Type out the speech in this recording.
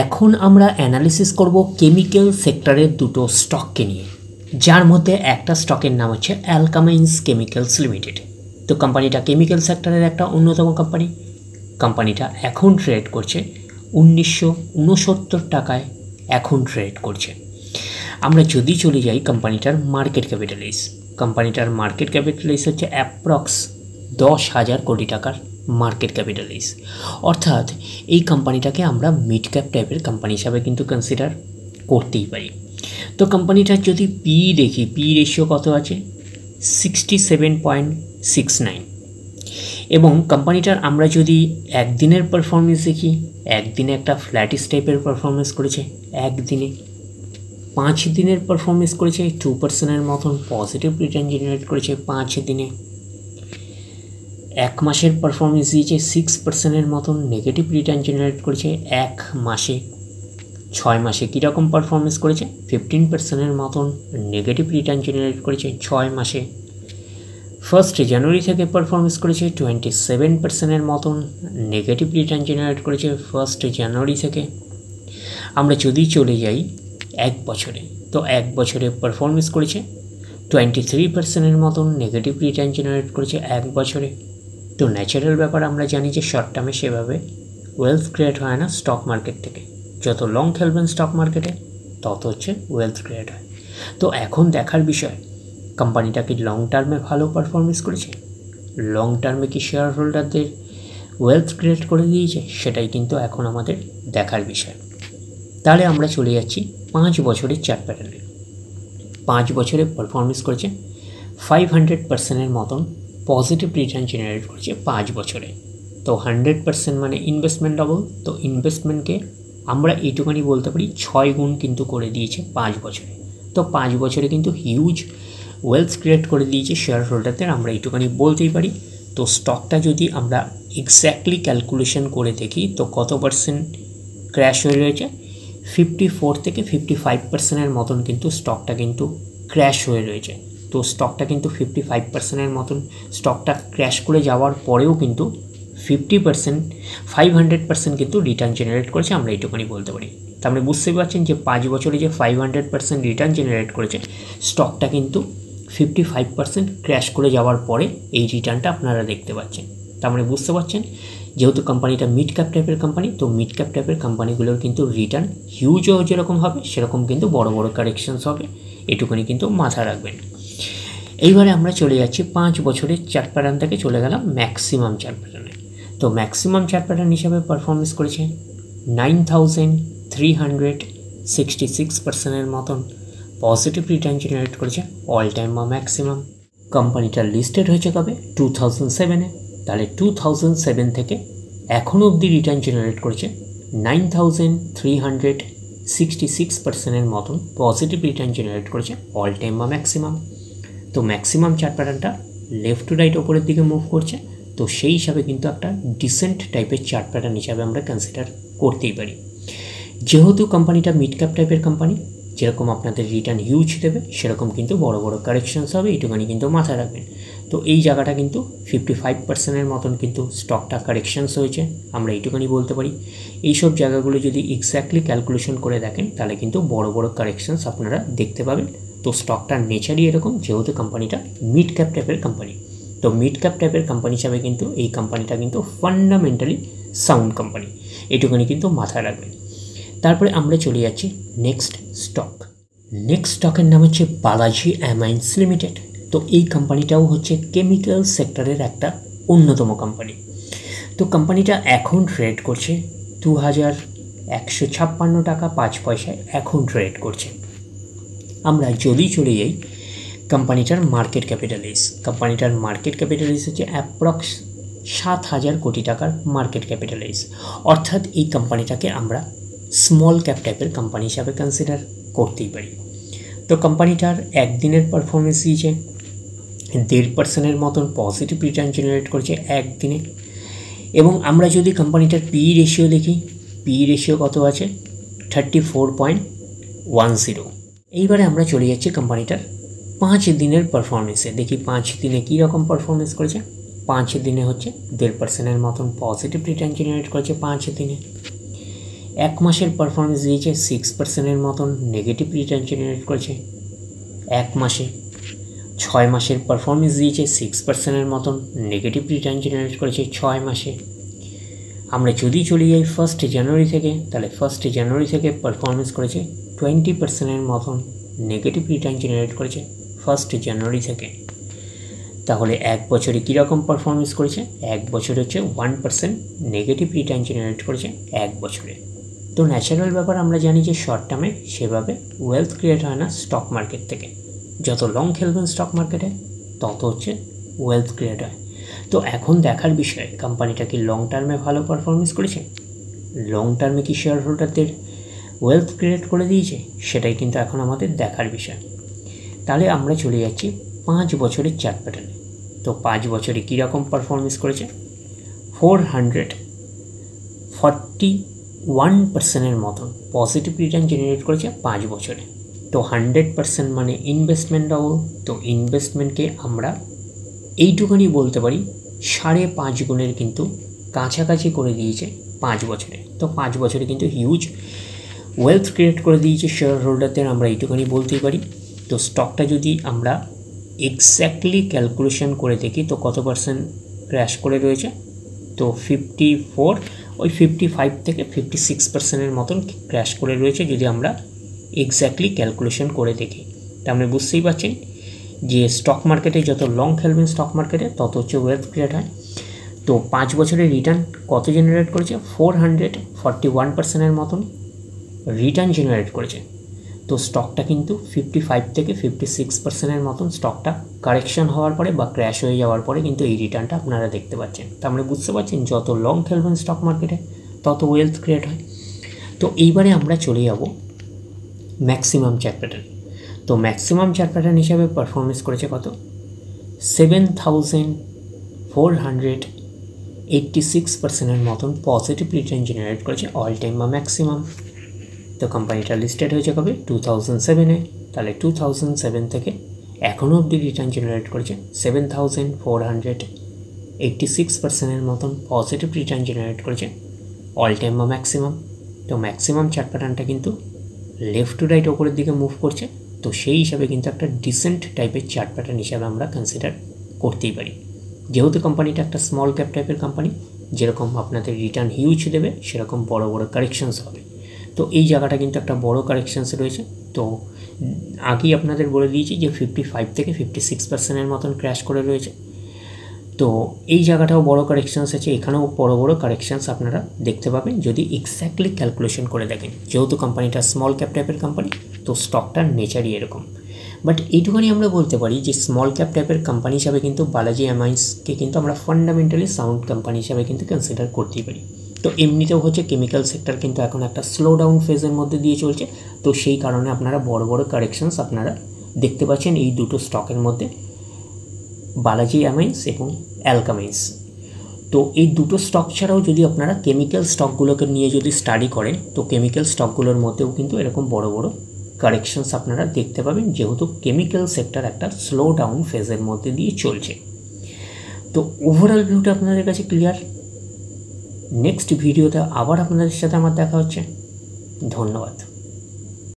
এখন আমরা অ্যানালিসিস করব কেমিক্যাল সেক্টরের দুটো স্টককে নিয়ে, যার মধ্যে একটা স্টকের নাম হচ্ছে অ্যালকামাইন্স কেমিক্যালস লিমিটেড। তো কোম্পানিটা কেমিক্যাল সেক্টরের একটা অন্যতম কোম্পানি। কোম্পানিটা এখন ট্রেড করছে 1969 টাকায় এখন ট্রেড করছে। আমরা যদি চলে যাই কোম্পানিটার মার্কেট ক্যাপিটালাইজ, কোম্পানিটার মার্কেট ক্যাপিটালাইজ হচ্ছে অ্যাপ্রক্স 10,000 কোটি টাকার মার্কেট ক্যাপিটালাইজ। অর্থাৎ এই কোম্পানিটাকে আমরা মিড ক্যাপ টাইপের কোম্পানি হিসাবে কিন্তু কনসিডার করতেই পারি। তো কোম্পানিটার যদি পি দেখি, পি রেশিও কত আছে 67.69। এবং কোম্পানিটার আমরা যদি একদিনের পারফরমেন্স দেখি, একদিনে একটা ফ্ল্যাটিস টাইপের পারফরমেন্স করেছে, একদিনে 5 দিনের পারফরমেন্স করেছে 2%-এর মতন পজিটিভ রিটার্ন জেনারেট করেছে 5 দিনে। 1 মাসের পারফরমেন্স দিয়েছে 6%-এর মতন নেগেটিভ রিটার্ন জেনারেট করেছে 1 মাসে। 6 মাসে কীরকম পারফরমেন্স করেছে 15%-এর মতন নেগেটিভ রিটার্ন জেনারেট করেছে 6 মাসে। 1 জানুয়ারি থেকে পারফরমেন্স করেছে 27%-এর মতন নেগেটিভ রিটার্ন জেনারেট করেছে 1 জানুয়ারি থেকে। আমরা যদি চলে যাই 1 বছরে, তো 1 বছরে পারফরমেন্স করেছে 23%-এর মতন নেগেটিভ রিটার্ন জেনারেট করেছে 1 বছরে। তো ন্যাচারাল ব্যাপার, আমরা জানি যে শর্ট টার্মে সেভাবে ওয়েলথ ক্রিয়েট হয় না স্টক মার্কেট থেকে। যত লং খেলবেন স্টক মার্কেটে তত হচ্ছে ওয়েলথ ক্রিয়েট হয়। তো এখন দেখার বিষয় কোম্পানিটা কি লং টার্মে ভালো পারফরমেন্স করেছে, লং টার্মে কি শেয়ার হোল্ডারদের ওয়েলথ ক্রিয়েট করে দিয়েছে, সেটাই কিন্তু এখন আমাদের দেখার বিষয়। তাহলে আমরা চলে যাচ্ছি 5 বছরের চার্ট প্যাটার্নে। 5 বছরে পারফরমেন্স করেছে 500%-এর মতন পজিটিভ রিটার্ন জেনারেট করেছে 5 বছরে। তো 100% মানে ইনভেস্টমেন্ট ডবল। তো ইনভেস্টমেন্টকে আমরা এইটুখানি বলতে পারি 6 গুণ কিন্তু করে দিয়েছে 5 বছরে। তো 5 বছরে কিন্তু হিউজ ওয়েলথ ক্রিয়েট করে দিয়েছে শেয়ার হোল্ডারদের, আমরা এইটুখানি বলতেই পারি। তো স্টকটা যদি আমরা এক্স্যাক্টলি ক্যালকুলেশন করে দেখি তো কত পার্সেন্ট ক্র্যাশ হয়ে রয়েছে, 54 থেকে 55%-এর মতন কিন্তু স্টকটা কিন্তু ক্র্যাশ হয়ে রয়েছে। তো স্টকটা কিন্তু 55%-এর মতন স্টকটা ক্র্যাশ করে যাওয়ার পরেও কিন্তু 500% কিন্তু রিটার্ন জেনারেট করেছে, আমরা এইটুকুনি বলতে পারি। তো আপনি বুঝতেই পারছেন যে 5 বছরে যে 500% রিটার্ন জেনারেট করেছে, স্টকটা কিন্তু 55% ক্র্যাশ করে যাওয়ার পরে এই রিটার্নটা আপনারা দেখতে পাচ্ছেন। তার মানে বুঝতে পারছেন যেহেতু কোম্পানিটা মিড ক্যাপ টাইপের কোম্পানি, তো মিড ক্যাপ টাইপের কোম্পানিগুলোর কিন্তু রিটার্ন হিউজও যেরকম হবে সেরকম কিন্তু বড় বড় কারেকশনস হবে, এটুকুনি কিন্তু মাথায় রাখবেন। এইবারে আমরা চলে যাচ্ছি 5 বছরের চার্ট প্যাটার্ন থেকে চলে গেলাম ম্যাক্সিমাম চার্ট প্যাটার্নে। তো ম্যাক্সিমাম চার্ট প্যাটার্ন হিসাবে পারফরমেন্স করেছে 9,366%-এর মতন পজিটিভ রিটার্ন জেনারেট করেছে অল টাইম বা ম্যাক্সিমাম। কোম্পানিটা লিস্টেড হয়েছে কবে 2007-এ। তাহলে 2007 থেকে এখনও অবধি রিটার্ন জেনারেট করেছে 9,366%-এর মতন পজিটিভ রিটার্ন জেনারেট করেছে অল টাইম বা ম্যাক্সিমাম। তো ম্যাক্সিমাম চার্ট প্যাটার্নটা লেফট টু রাইট ওপরের দিকে মুভ করছে, তো সেই হিসাবে কিন্তু একটা ডিসেন্ট টাইপের চার্ট প্যাটার্ন হিসাবে আমরা কনসিডার করতেই পারি। যেহেতু কোম্পানিটা মিড ক্যাপ টাইপের কোম্পানি, যেরকম আপনাদের রিটার্ন হিউজ দেবে সেরকম কিন্তু বড় বড় কারেকশনস হবে, এইটুখানি কিন্তু মাথায় রাখবেন। তো এই জায়গাটা কিন্তু 55%-এর মতন কিন্তু স্টকটা কারেকশনস হয়েছে, আমরা এইটুখানি বলতে পারি। এইসব জায়গাগুলো যদি এক্স্যাক্টলি ক্যালকুলেশন করে দেখেন তাহলে কিন্তু বড় বড় কারেকশনস আপনারা দেখতে পাবেন। তো স্টকটার নেচারই এরকম, যেহেতু কোম্পানিটা মিড ক্যাপ টাইপের কোম্পানি। তো মিড ক্যাপ টাইপের কোম্পানি হিসাবে কিন্তু এই কোম্পানিটা কিন্তু ফান্ডামেন্টালি সাউন্ড কোম্পানি, এইটুখানি কিন্তু মাথায় রাখবেন। তারপরে আমরা চলে যাচ্ছি নেক্সট স্টক। নেক্সট স্টকের নাম হচ্ছে বালাজি অ্যামাইন্স লিমিটেড। তো এই কোম্পানিটাও হচ্ছে কেমিক্যাল সেক্টরের একটা অন্যতম কোম্পানি। তো কোম্পানিটা এখন ট্রেড করছে 2,156 টাকা 5 পয়সায় এখন ট্রেড করছে। আমরা যদি চলে যাই কোম্পানিটার মার্কেট ক্যাপিটালাইজ, কোম্পানিটার মার্কেট ক্যাপিটালাইজ হচ্ছে অ্যাপ্রক্স 7,000 কোটি টাকার মার্কেট ক্যাপিটালাইজ। অর্থাৎ এই কোম্পানিটাকে আমরা স্মল ক্যাপ টাইপের কোম্পানি হিসাবে কনসিডার করতেই পারি। তো কোম্পানিটার একদিনের পারফরমেন্স দিয়েছে 1.5%-এর মতন পজিটিভ রিটার্ন জেনারেট করেছে একদিনে। এবং আমরা যদি কোম্পানিটার পি রেশিও দেখি, পি রেশিও কত আছে 34.10। এইবারে আমরা চলে যাচ্ছি কোম্পানিটার 5 দিনের পারফরমেন্সে, দেখি 5 দিনে কী রকম পারফরমেন্স করেছে। 5 দিনে হচ্ছে 1.5%-এর মতন পজিটিভ রিটার্ন জেনারেট করেছে 5 দিনে। এক মাসের পারফরমেন্স দিয়েছে 6%-এর মতন নেগেটিভ রিটার্ন জেনারেট করেছে এক মাসে। 6 মাসের পারফরমেন্স দিয়েছে 6%-এর মতন নেগেটিভ রিটার্ন জেনারেট করেছে 6 মাসে। আমরা যদি চলে যাই 1 জানুয়ারি থেকে, তাহলে 1 জানুয়ারি থেকে পারফরমেন্স করেছে 20%-এর মতন নেগেটিভ রিটার্ন জেনারেট করেছে 1 জানুয়ারি থেকে। তাহলে এক বছরে কীরকম পারফরমেন্স করেছে? এক বছরে হচ্ছে 1% নেগেটিভ রিটার্ন জেনারেট করেছে এক বছরে। তো ন্যাচারাল ব্যাপার, আমরা জানি যে শর্ট টার্মে সেভাবে ওয়েলথ ক্রিয়েট হয় না স্টক মার্কেট থেকে। যত লং খেলবেন স্টক মার্কেটে তত হচ্ছে ওয়েলথ ক্রিয়েট হয়। তো এখন দেখার বিষয় কোম্পানিটা কি লং টার্মে ভালো পারফরমেন্স করেছে, লং টার্মে কি শেয়ার হোল্ডারদের ওয়েলথ ক্রিয়েট করে দিয়েছে, সেটাই কিন্তু এখন আমাদের দেখার বিষয়। তাহলে আমরা চলে যাচ্ছি 5 বছরের চার্ট প্যাটার্নে। তো 5 বছরে কীরকম পারফরমেন্স করেছে? 441%-এর মতন পজিটিভ রিটার্ন জেনারেট করেছে 5 বছরে। তো 100% মানে ইনভেস্টমেন্ট ডবল। তো ইনভেস্টমেন্টকে আমরা এইটুকুনি বলতে পারি 5.5 গুণের কিন্তু কাছাকাছি করে দিয়েছে 5 বছরে। তো 5 বছরে কিন্তু হিউজ ওয়েলথ ক্রিয়েট করে দিয়েছে শেয়ার হোল্ডারদের, আমরা এইটুকুনি বলতেই পারি। তো স্টকটা যদি আমরা এক্স্যাক্টলি ক্যালকুলেশন করে দেখি তো কত পার্সেন্ট ক্র্যাশ করে রয়েছে? তো 54, ওই 55 থেকে 56%-এর মতন ক্র্যাশ করে রয়েছে যদি আমরা এক্স্যাক্টলি ক্যালকুলেশন করে দেখি। তা আপনি বুঝতেই পারছেন যে স্টক মার্কেটে যত লং খেলবেন স্টক মার্কেটে তত হচ্ছে ওয়েলথ ক্রিয়েট হয়। তো 5 বছরের রিটার্ন কত জেনারেট করেছে? 441%-এর মতন রিটার্ন জেনারেট করেছে। তো স্টকটা কিন্তু 55 থেকে 56%-এর মতন স্টকটা কারেকশন হওয়ার পরে বা ক্র্যাশ হয়ে যাওয়ার পরে কিন্তু এই রিটার্নটা আপনারা দেখতে পাচ্ছেন। তো আমরা বুঝতে পারছেন যত লং খেলবেন স্টক মার্কেটে তত ওয়েলথ ক্রিয়েট হয়। তো এইবারে আমরা চলে যাব ম্যাক্সিমাম চার্ট প্যাটার্ন। তো ম্যাক্সিমাম চার্ট প্যাটার্ন হিসাবে পারফরমেন্স করেছে কত? 7,486%-এর মতন পজিটিভ রিটার্ন জেনারেট করেছে অল টাইম বা ম্যাক্সিমাম। তো কোম্পানিটা লিস্টেড হয়েছে কবে? 2007-এ। তাহলে 2007 থেকে এখনও অবধি রিটার্ন জেনারেট করেছে 7,486%-এর মতন পজিটিভ রিটার্ন জেনারেট করেছে অল টাইম বা ম্যাক্সিমাম। তো ম্যাক্সিমাম চার্ট প্যাটার্নটা কিন্তু লেফট টু রাইট ওপরের দিকে মুভ করছে। তো সেই হিসাবে কিন্তু একটা ডিসেন্ট টাইপের চার্ট প্যাটার্ন হিসাবে আমরা কনসিডার করতেই পারি। যেহেতু কোম্পানিটা একটা স্মল ক্যাপ টাইপের কোম্পানি, যেরকম আপনাদের রিটার্ন হিউজ দেবে সেরকম বড় বড় কারেকশনস হবে। তো এই জায়গাটা কিন্তু একটা বড় কারেকশনস রয়েছে। তো আগেই আপনাদের বলে দিয়েছি যে 55 থেকে 56%-এর মতন ক্র্যাশ করে রয়েছে। তো এই জায়গাটাও বড় কারেকশানস আছে, এখানেও বড় বড় কারেকশানস আপনারা দেখতে পাবেন যদি এক্স্যাক্টলি ক্যালকুলেশন করে দেখেন। যেহেতু কোম্পানিটা স্মল ক্যাপ টাইপের কোম্পানি তো স্টকটার নেচারই এরকম। বাট এইটুখানি আমরা বলতে পারি যে স্মল ক্যাপ টাইপের কোম্পানি হিসাবে কিন্তু বালাজি অ্যামাইন্সকে কিন্তু আমরা ফান্ডামেন্টালি সাউন্ড কোম্পানি হিসাবে কিন্তু কনসিডার করতেই পারি। তো এমনিতেও হচ্ছে কেমিক্যাল সেক্টর কিন্তু এখন একটা স্লো ডাউন ফেজের মধ্যে দিয়ে চলছে। তো সেই কারণে আপনারা বড় বড় কারেকশানস আপনারা দেখতে পাচ্ছেন এই দুটো স্টকের মধ্যে, বালাজি অ্যামাইন্স এবং অ্যালকামাইন্স। তো এই দুটো স্টক ছাড়াও যদি আপনারা কেমিক্যাল স্টকগুলোকে নিয়ে যদি স্টাডি করেন তো কেমিক্যাল স্টকগুলোর মধ্যেও কিন্তু এরকম বড় বড় কারেকশনস আপনারা দেখতে পাবেন, যেহেতু কেমিক্যাল সেক্টর একটা স্লো ডাউন ফেজের মধ্যে দিয়ে চলছে। তো ওভারঅল ভিউটা আপনাদের কাছে ক্লিয়ার। নেক্সট ভিডিওতে আবার আপনাদের সাথে আমার দেখা হচ্ছে। ধন্যবাদ।